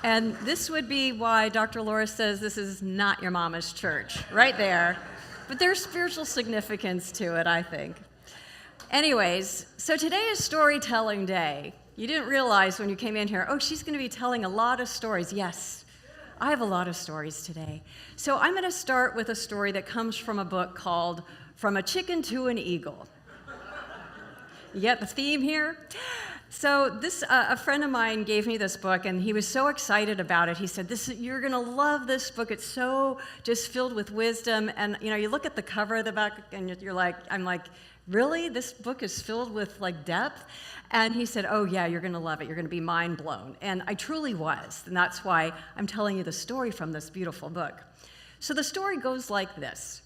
And this would be why Dr. Laura says this is not your mama's church, right there. But there's spiritual significance to it, I think. Anyways, so today is storytelling day. You didn't realize when you came in here, oh, she's going to be telling a lot of stories. Yes, I have a lot of stories today. So I'm going to start with a story that comes from a book called From a Chicken to an Eagle. You get the theme here? So a friend of mine gave me this book, and he was so excited about it. He said, you're going to love this book. It's so just filled with wisdom. And, you look at the cover of the book, and I'm like, really? This book is filled with, depth? And he said, oh, yeah, you're going to love it. You're going to be mind blown. And I truly was. And that's why I'm telling you the story from this beautiful book. So the story goes like this.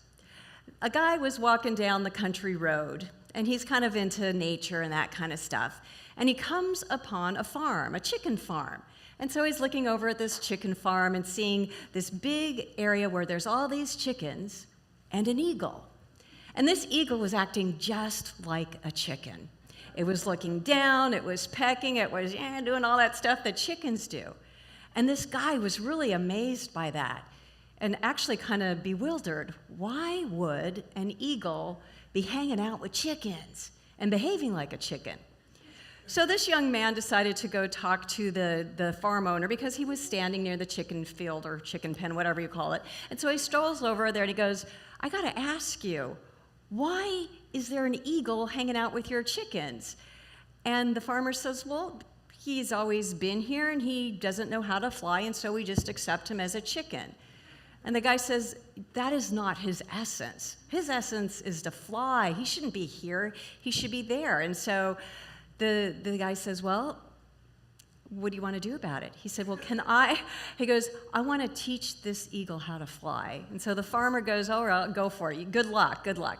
A guy was walking down the country road, and he's kind of into nature and that kind of stuff. And he comes upon a farm, a chicken farm. And so he's looking over at this chicken farm and seeing this big area where there's all these chickens and an eagle. And this eagle was acting just like a chicken. It was looking down, it was pecking, it was doing all that stuff that chickens do. And this guy was really amazed by that and actually kind of bewildered. Why would an eagle be hanging out with chickens and behaving like a chicken? So this young man decided to go talk to the farm owner because he was standing near the chicken field or chicken pen, whatever you call it. And so he strolls over there and he goes, I got to ask you, why is there an eagle hanging out with your chickens? And the farmer says, well, he's always been here and he doesn't know how to fly, and so we just accept him as a chicken. And the guy says, that is not his essence. His essence is to fly. He shouldn't be here. He should be there. And so the guy says, well, what do you want to do about it? He said, well, he goes, I want to teach this eagle how to fly. And so the farmer goes, all right, go for it. Good luck, good luck.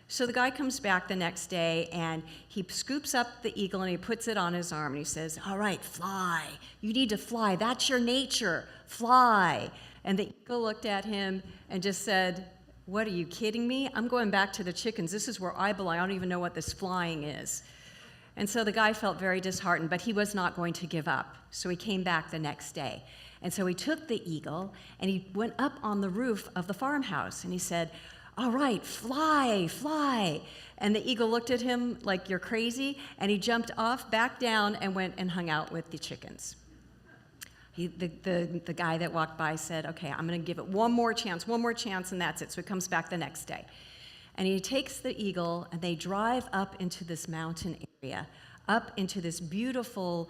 So the guy comes back the next day, and he scoops up the eagle, and he puts it on his arm, and he says, all right, fly. You need to fly. That's your nature. Fly. And the eagle looked at him and just said, what, are you kidding me? I'm going back to the chickens. This is where I belong. I don't even know what this flying is. And so the guy felt very disheartened, but he was not going to give up. So he came back the next day. And so he took the eagle, and he went up on the roof of the farmhouse, and he said, all right, fly, fly. And the eagle looked at him like, you're crazy, and he jumped off, back down, and went and hung out with the chickens. The guy that walked by said, okay, I'm going to give it one more chance, and that's it. So he comes back the next day. And he takes the eagle, and they drive up into this mountain area, up into this beautiful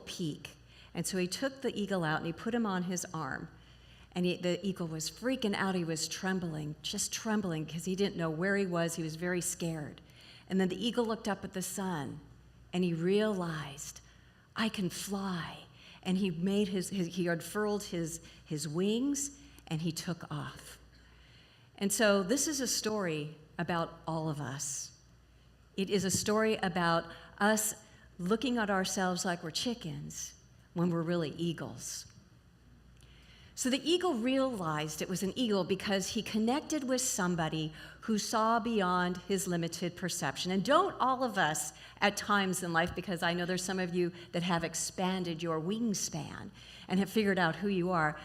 peak. And so he took the eagle out, and he put him on his arm. And the eagle was freaking out. He was trembling, just trembling, because he didn't know where he was. He was very scared. And then the eagle looked up at the sun, and he realized, I can fly. And he unfurled his wings, and he took off. And so this is a story about all of us. It is a story about us looking at ourselves like we're chickens when we're really eagles. So the eagle realized it was an eagle because he connected with somebody who saw beyond his limited perception. And don't all of us at times in life, because I know there's some of you that have expanded your wingspan and have figured out who you are,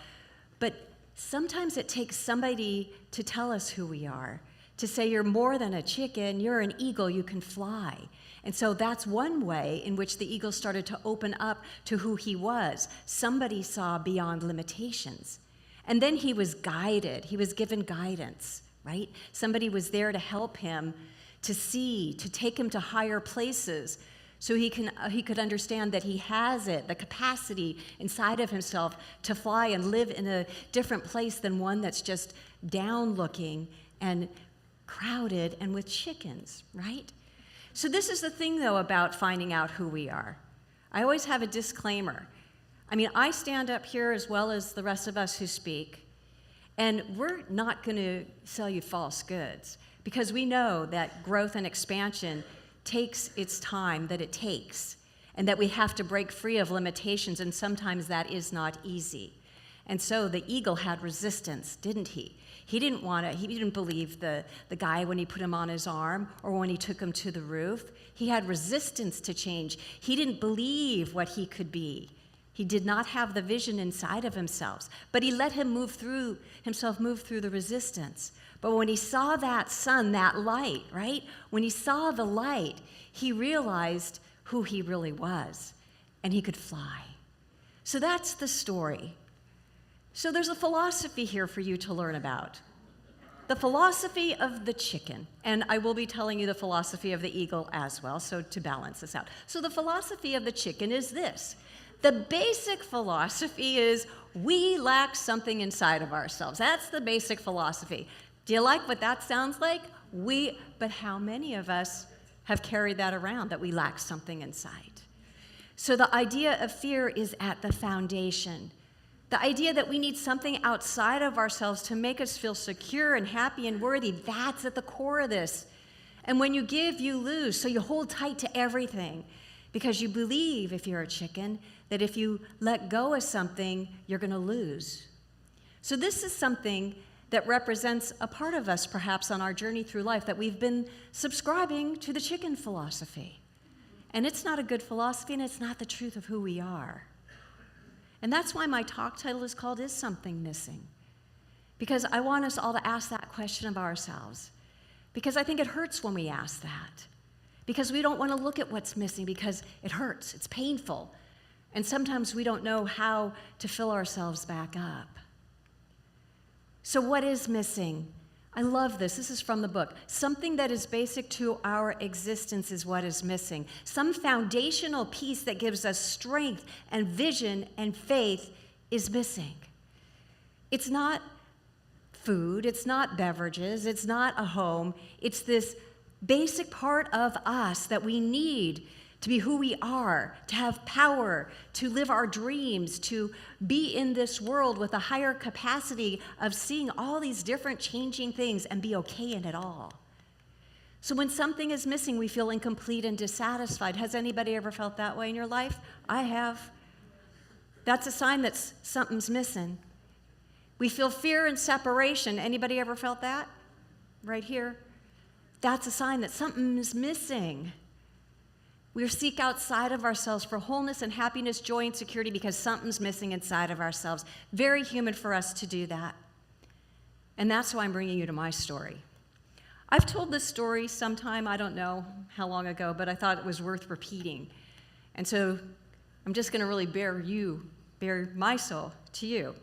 but sometimes it takes somebody to tell us who we are, to say you're more than a chicken, you're an eagle, you can fly. And so that's one way in which the eagle started to open up to who he was. Somebody saw beyond limitations. And then he was guided, he was given guidance, right? Somebody was there to help him to see, to take him to higher places, so he could understand that he has it, the capacity inside of himself to fly and live in a different place than one that's just down-looking and crowded and with chickens, right? So this is the thing, though, about finding out who we are. I always have a disclaimer. I mean, I stand up here as well as the rest of us who speak, and we're not going to sell you false goods, because we know that growth and expansion takes its time that it takes, and that we have to break free of limitations, and sometimes that is not easy. And so the eagle had resistance, didn't he? He didn't believe the guy when he put him on his arm or when he took him to the roof. He had resistance to change. He didn't believe what he could be. He did not have the vision inside of himself, but he let himself move through the resistance. But when he saw that sun, that light, right? When he saw the light, he realized who he really was, and he could fly. So that's the story. So there's a philosophy here for you to learn about. The philosophy of the chicken, and I will be telling you the philosophy of the eagle as well, so to balance this out. So the philosophy of the chicken is this. The basic philosophy is we lack something inside of ourselves. That's the basic philosophy. Do you like what that sounds like? But how many of us have carried that around, that we lack something inside? So the idea of fear is at the foundation. The idea that we need something outside of ourselves to make us feel secure and happy and worthy, that's at the core of this. And when you give, you lose. So you hold tight to everything because you believe, if you're a chicken, that if you let go of something, you're going to lose. So this is something that represents a part of us, perhaps, on our journey through life, that we've been subscribing to the chicken philosophy. And it's not a good philosophy, and it's not the truth of who we are. And that's why my talk title is called Is Something Missing? Because I want us all to ask that question of ourselves. Because I think it hurts when we ask that. Because we don't want to look at what's missing because it hurts, it's painful. And sometimes we don't know how to fill ourselves back up. So what is missing? I love this. This is from the book. Something that is basic to our existence is what is missing. Some foundational piece that gives us strength and vision and faith is missing. It's not food. It's not beverages. It's not a home. It's this basic part of us that we need to be who we are, to have power, to live our dreams, to be in this world with a higher capacity of seeing all these different changing things and be okay in it all. So when something is missing, we feel incomplete and dissatisfied. Has anybody ever felt that way in your life? I have. That's a sign that something's missing. We feel fear and separation. Anybody ever felt that? Right here. That's a sign that something is missing. We seek outside of ourselves for wholeness and happiness, joy and security because something's missing inside of ourselves. Very human for us to do that. And that's why I'm bringing you to my story. I've told this story sometime, I don't know how long ago, but I thought it was worth repeating. And so I'm just going to really bare my soul to you.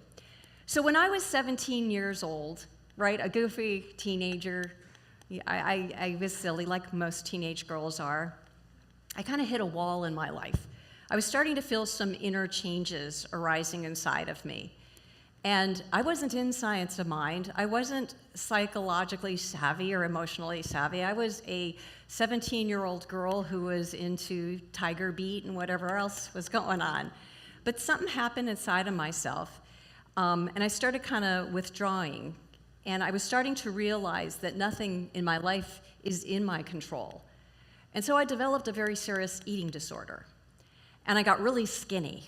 So when I was 17 years old, right, a goofy teenager, I was silly like most teenage girls are. I kind of hit a wall in my life. I was starting to feel some inner changes arising inside of me. And I wasn't in science of mind. I wasn't psychologically savvy or emotionally savvy. I was a 17-year-old girl who was into Tiger Beat and whatever else was going on. But something happened inside of myself, and I started kind of withdrawing. And I was starting to realize that nothing in my life is in my control. And so I developed a very serious eating disorder. And I got really skinny.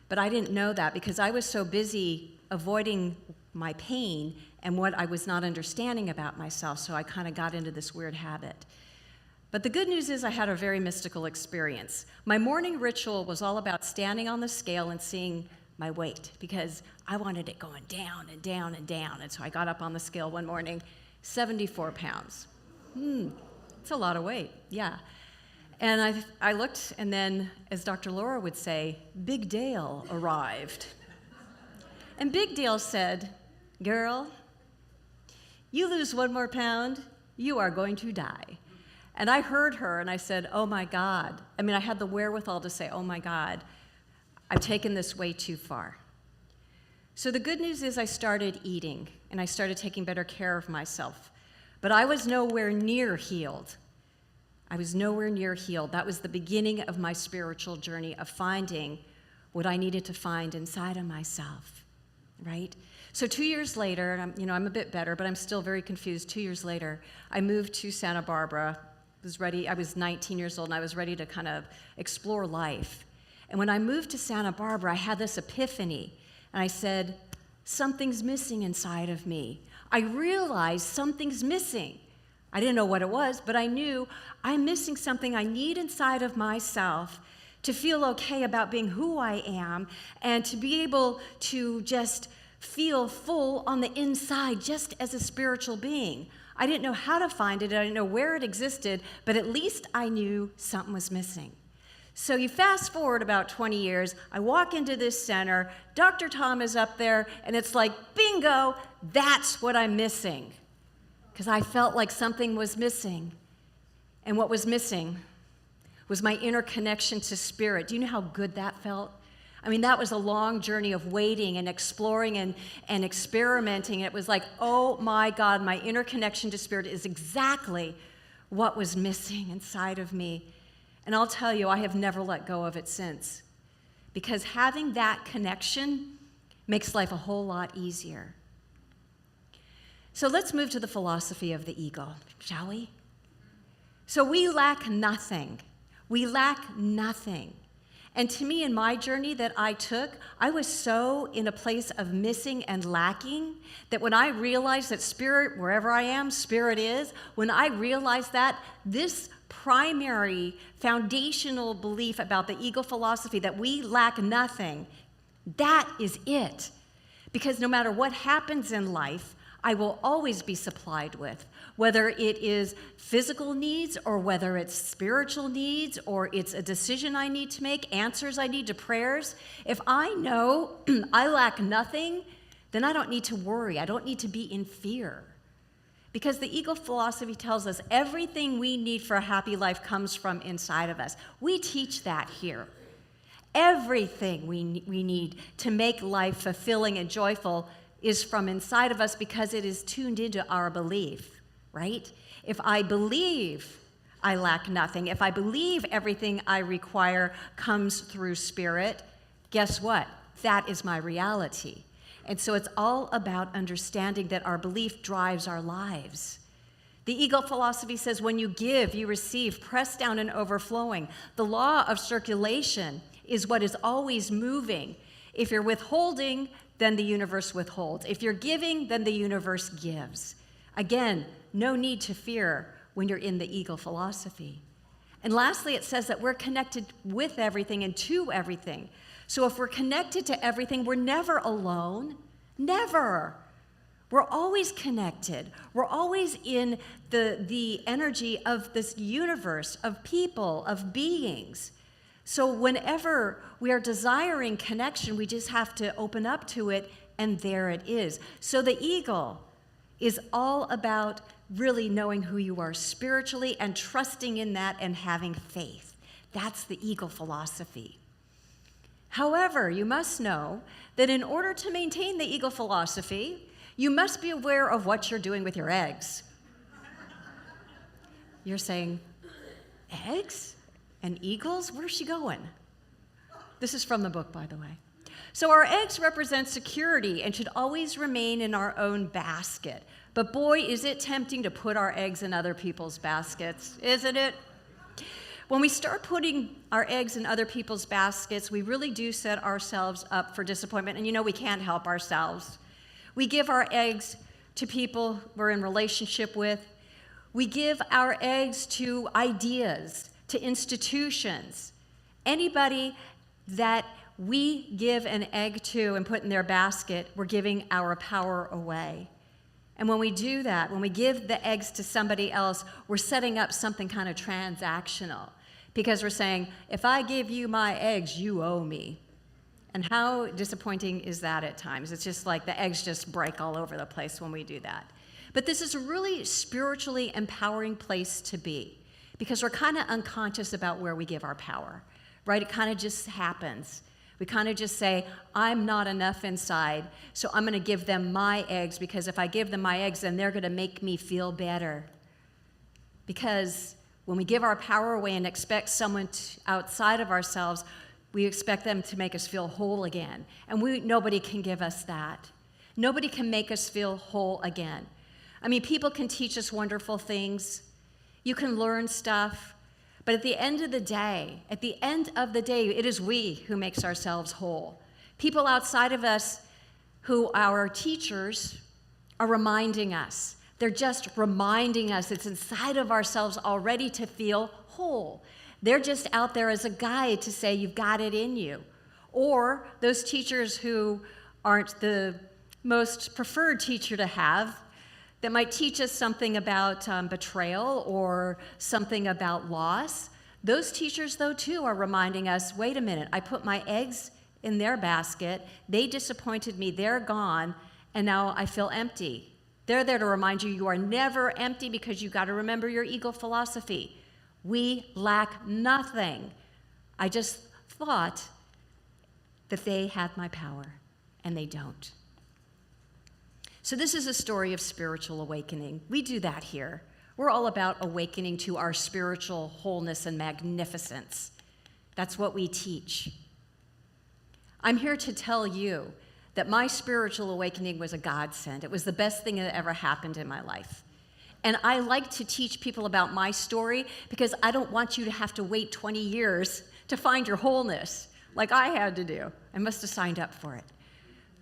But I didn't know that because I was so busy avoiding my pain and what I was not understanding about myself, so I kind of got into this weird habit. But the good news is I had a very mystical experience. My morning ritual was all about standing on the scale and seeing my weight because I wanted it going down and down and down. And so I got up on the scale one morning, 74 pounds. It's a lot of weight, yeah. And I looked, and then, as Dr. Laura would say, Big Dale arrived. And Big Dale said, "Girl, you lose 1 more pound, you are going to die." And I heard her, and I said, oh my God. I mean, I had the wherewithal to say, oh my God, I've taken this way too far. So the good news is I started eating, and I started taking better care of myself. But I was nowhere near healed. I was nowhere near healed. That was the beginning of my spiritual journey of finding what I needed to find inside of myself, right? So 2 years later, and I'm a bit better, but I'm still very confused. 2 years later, I moved to Santa Barbara. I was 19 years old, and I was ready to kind of explore life. And when I moved to Santa Barbara, I had this epiphany And I said, something's missing inside of me. I realized something's missing. I didn't know what it was, but I knew I'm missing something I need inside of myself to feel okay about being who I am and to be able to just feel full on the inside just as a spiritual being. I didn't know how to find it. I didn't know where it existed, but at least I knew something was missing. So you fast forward about 20 years, I walk into this center, Dr. Tom is up there, and it's like, bingo, that's what I'm missing. Because I felt like something was missing. And what was missing was my inner connection to spirit. Do you know how good that felt? I mean, that was a long journey of waiting and exploring and experimenting. It was like, oh my God, my inner connection to spirit is exactly what was missing inside of me. And I'll tell you, I have never let go of it since. Because having that connection makes life a whole lot easier. So let's move to the philosophy of the eagle, shall we? So we lack nothing. We lack nothing. And to me, in my journey that I took, I was so in a place of missing and lacking that when I realized that spirit, wherever I am, spirit is, when I realized that, this primary foundational belief about the eagle philosophy, that we lack nothing, that is it. Because no matter what happens in life, I will always be supplied with, whether it is physical needs or whether it's spiritual needs or it's a decision I need to make, answers I need to prayers. If I know I lack nothing, then I don't need to worry. I don't need to be in fear. Because the eagle philosophy tells us everything we need for a happy life comes from inside of us. We teach that here. Everything we need to make life fulfilling and joyful is from inside of us because it is tuned into our belief, right? If I believe I lack nothing, if I believe everything I require comes through spirit, guess what? That is my reality. And so it's all about understanding that our belief drives our lives. The eagle philosophy says when you give, you receive, pressed down and overflowing. The law of circulation is what is always moving. If you're withholding, then the universe withholds. If you're giving, then the universe gives. Again, no need to fear when you're in the eagle philosophy. And lastly, it says that we're connected with everything and to everything. So if we're connected to everything, we're never alone. Never. We're always connected. We're always in the energy of this universe, of people, of beings. So whenever we are desiring connection, we just have to open up to it, and there it is. So the eagle is all about really knowing who you are spiritually and trusting in that and having faith. That's the eagle philosophy. However, you must know that in order to maintain the eagle philosophy, you must be aware of what you're doing with your eggs. You're saying, eggs? And eagles? Where's she going? This is from the book, by the way. So our eggs represent security and should always remain in our own basket. But boy, is it tempting to put our eggs in other people's baskets, isn't it? When we start putting our eggs in other people's baskets, we really do set ourselves up for disappointment. And you know, we can't help ourselves. We give our eggs to people we're in relationship with. We give our eggs to ideas, to institutions. Anybody that we give an egg to and put in their basket, we're giving our power away. And when we do that, when we give the eggs to somebody else, we're setting up something kind of transactional. Because we're saying, if I give you my eggs, you owe me. And how disappointing is that at times? It's just like the eggs just break all over the place when we do that. But this is a really spiritually empowering place to be. Because we're kind of unconscious about where we give our power, right? It kind of just happens. We kind of just say, I'm not enough inside, so I'm going to give them my eggs, because if I give them my eggs, then they're going to make me feel better. Because when we give our power away and expect someone outside of ourselves, we expect them to make us feel whole again. And nobody can give us that. Nobody can make us feel whole again. I mean, people can teach us wonderful things. You can learn stuff, but at the end of the day, it is we who makes ourselves whole. People outside of us who our teachers are reminding us. They're just reminding us it's inside of ourselves already to feel whole. They're just out there as a guide to say you've got it in you. Or those teachers who aren't the most preferred teacher to have, that might teach us something about betrayal or something about loss. Those teachers, though, too, are reminding us, wait a minute, I put my eggs in their basket, they disappointed me, they're gone, and now I feel empty. They're there to remind you you are never empty because you got to remember your ego philosophy. We lack nothing. I just thought that they had my power, and they don't. So this is a story of spiritual awakening. We do that here. We're all about awakening to our spiritual wholeness and magnificence. That's what we teach. I'm here to tell you that my spiritual awakening was a godsend. It was the best thing that ever happened in my life. And I like to teach people about my story because I don't want you to have to wait 20 years to find your wholeness like I had to do. I must have signed up for it.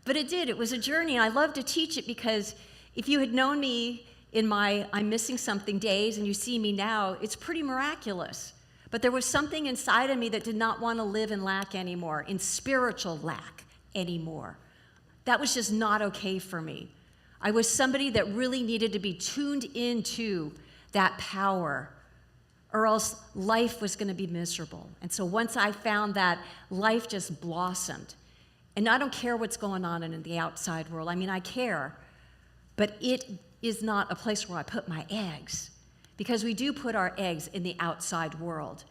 But it did. It was a journey, and I love to teach it because if you had known me in my I'm missing something days and you see me now, it's pretty miraculous. But there was something inside of me that did not want to live in lack anymore, in spiritual lack anymore. That was just not okay for me. I was somebody that really needed to be tuned into that power, or else life was going to be miserable. And so once I found that, life just blossomed. And I don't care what's going on in the outside world. I mean, I care, but it is not a place where I put my eggs, because we do put our eggs in the outside world.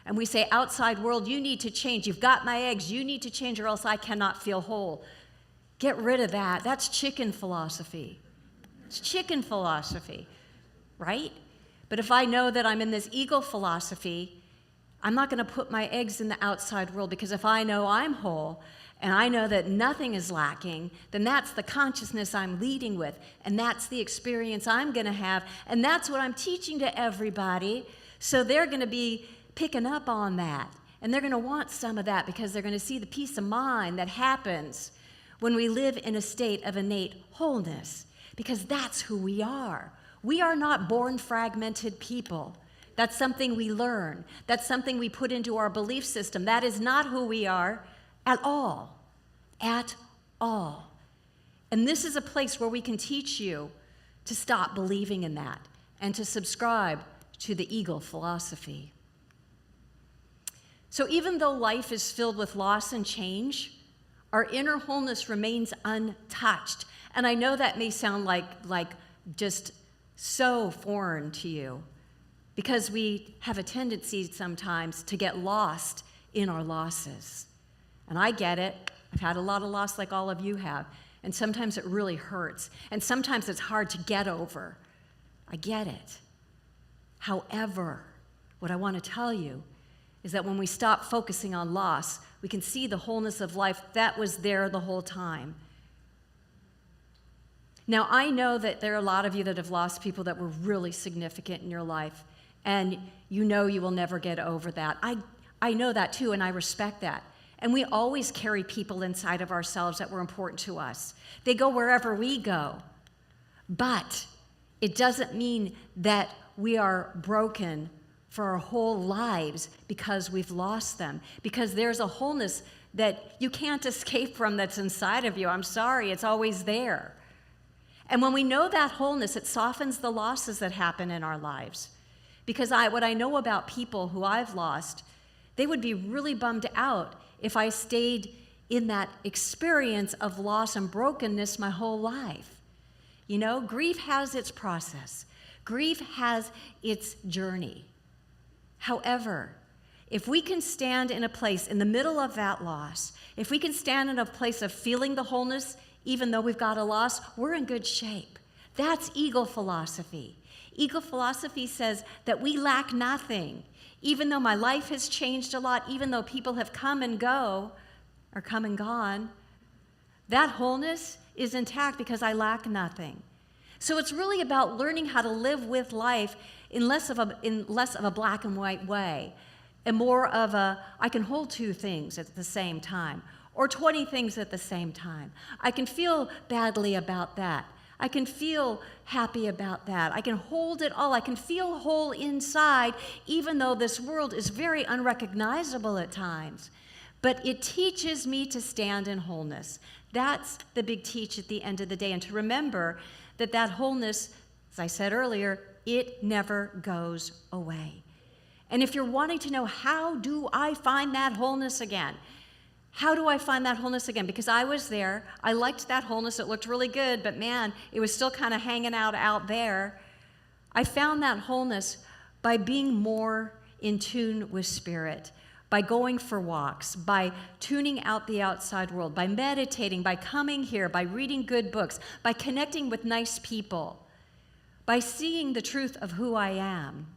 And we say, outside world, you need to change. You've got my eggs. You need to change, or else I cannot feel whole. Get rid of that. That's chicken philosophy. It's chicken philosophy, right? But if I know that I'm in this ego philosophy, I'm not going to put my eggs in the outside world, because if I know I'm whole and I know that nothing is lacking, then that's the consciousness I'm leading with, and that's the experience I'm going to have, and that's what I'm teaching to everybody. So they're going to be picking up on that, and they're going to want some of that because they're going to see the peace of mind that happens when we live in a state of innate wholeness, because that's who we are. We are not born fragmented people. That's something we learn. That's something we put into our belief system. That is not who we are at all. At all. And this is a place where we can teach you to stop believing in that and to subscribe to the ego philosophy. So even though life is filled with loss and change, our inner wholeness remains untouched. And I know that may sound like just so foreign to you, because we have a tendency sometimes to get lost in our losses. And I get it. I've had a lot of loss like all of you have. And sometimes it really hurts. And sometimes it's hard to get over. I get it. However, what I want to tell you is that when we stop focusing on loss, we can see the wholeness of life that was there the whole time. Now, I know that there are a lot of you that have lost people that were really significant in your life, and you know you will never get over that. I know that too, and I respect that. And we always carry people inside of ourselves that were important to us. They go wherever we go. But it doesn't mean that we are broken for our whole lives because we've lost them. Because there's a wholeness that you can't escape from that's inside of you. I'm sorry, it's always there. And when we know that wholeness, it softens the losses that happen in our lives. Because what I know about people who I've lost, they would be really bummed out if I stayed in that experience of loss and brokenness my whole life. You know, grief has its process. Grief has its journey. However, if we can stand in a place in the middle of that loss, if we can stand in a place of feeling the wholeness, even though we've got a loss, we're in good shape. That's ego philosophy. Ego philosophy says that we lack nothing. Even though my life has changed a lot, even though people have come and go, or come and gone, that wholeness is intact because I lack nothing. So it's really about learning how to live with life in less of a black and white way, and more of a, I can hold two things at the same time. or 20 things at the same time. I can feel badly about that. I can feel happy about that. I can hold it all. I can feel whole inside, even though this world is very unrecognizable at times. But it teaches me to stand in wholeness. That's the big teach at the end of the day, and to remember that that wholeness, as I said earlier, it never goes away. And if you're wanting to know, how do I find that wholeness again? How do I find that wholeness again? Because I was there. I liked that wholeness. It looked really good, but man, it was still kind of hanging out there. I found that wholeness by being more in tune with spirit, by going for walks, by tuning out the outside world, by meditating, by coming here, by reading good books, by connecting with nice people, by seeing the truth of who I am.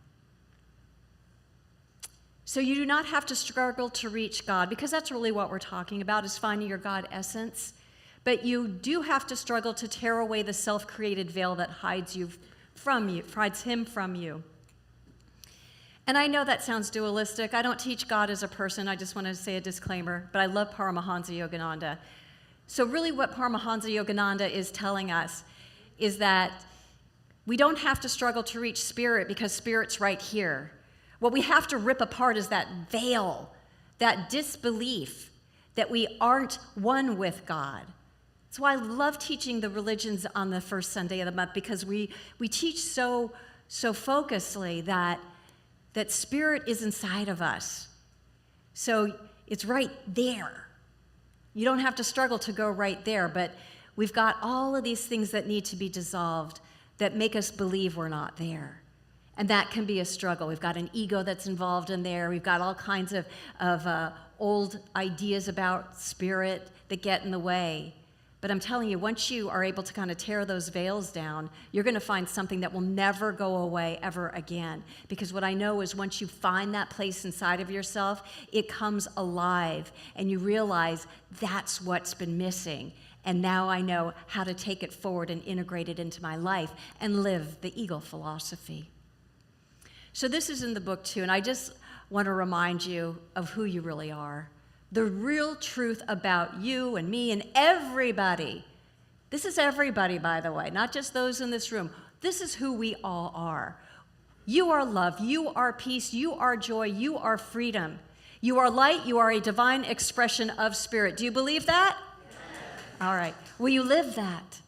So you do not have to struggle to reach God, because that's really what we're talking about, is finding your God essence. But you do have to struggle to tear away the self-created veil that hides him from you. And I know that sounds dualistic. I don't teach God as a person. I just want to say a disclaimer, but I love Paramahansa Yogananda. So really what Paramahansa Yogananda is telling us is that we don't have to struggle to reach spirit, because spirit's right here. What we have to rip apart is that veil, that disbelief that we aren't one with God. That's why I love teaching the religions on the first Sunday of the month, because we teach so focusedly that spirit is inside of us. So it's right there. You don't have to struggle to go right there, but we've got all of these things that need to be dissolved that make us believe we're not there. And that can be a struggle. We've got an ego that's involved in there. We've got all kinds of old ideas about spirit that get in the way. But I'm telling you, once you are able to kind of tear those veils down, you're going to find something that will never go away ever again. Because what I know is once you find that place inside of yourself, it comes alive, and you realize that's what's been missing. And now I know how to take it forward and integrate it into my life and live the eagle philosophy. So this is in the book too, and I just want to remind you of who you really are. The real truth about you and me and everybody. This is everybody, by the way, not just those in this room. This is who we all are. You are love, you are peace, you are joy, you are freedom. You are light, you are a divine expression of spirit. Do you believe that? Yes. All right. Will you live that?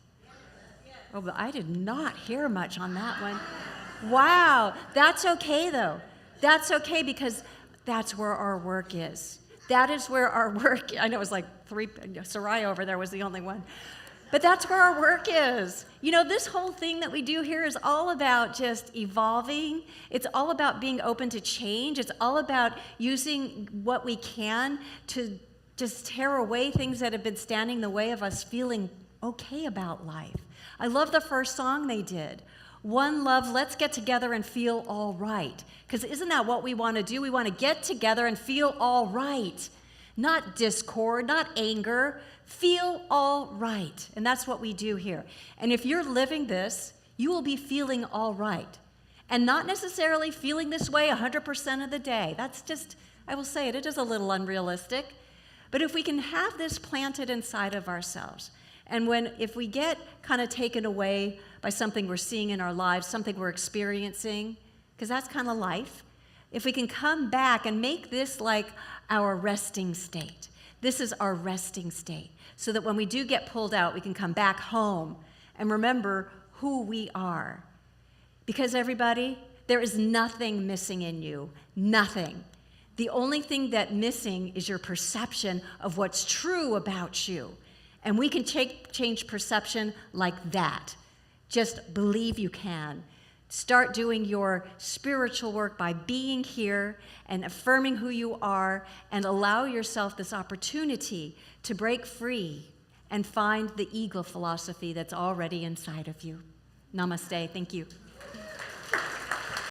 Yes. Oh, but I did not hear much on that one. Wow, that's okay though. That's okay, because that's where our work is. That is where our work, I know it was like three, Sarai over there was the only one. But that's where our work is. You know, this whole thing that we do here is all about just evolving. It's all about being open to change. It's all about using what we can to just tear away things that have been standing in the way of us feeling okay about life. I love the first song they did. One love, let's get together and feel all right. Because isn't that what we want to do? We want to get together and feel all right. Not discord, not anger. Feel all right. And that's what we do here. And if you're living this, you will be feeling all right. And not necessarily feeling this way 100% of the day. That's just, I will say it is a little unrealistic. But if we can have this planted inside of ourselves, and if we get kind of taken away by something we're seeing in our lives, something we're experiencing, because that's kind of life, if we can come back and make this like our resting state. This is our resting state, so that when we do get pulled out, we can come back home and remember who we are. Because everybody, there is nothing missing in you, nothing. The only thing that's missing is your perception of what's true about you. And we can change perception like that. Just believe you can. Start doing your spiritual work by being here and affirming who you are, and allow yourself this opportunity to break free and find the eagle philosophy that's already inside of you. Namaste. Thank you.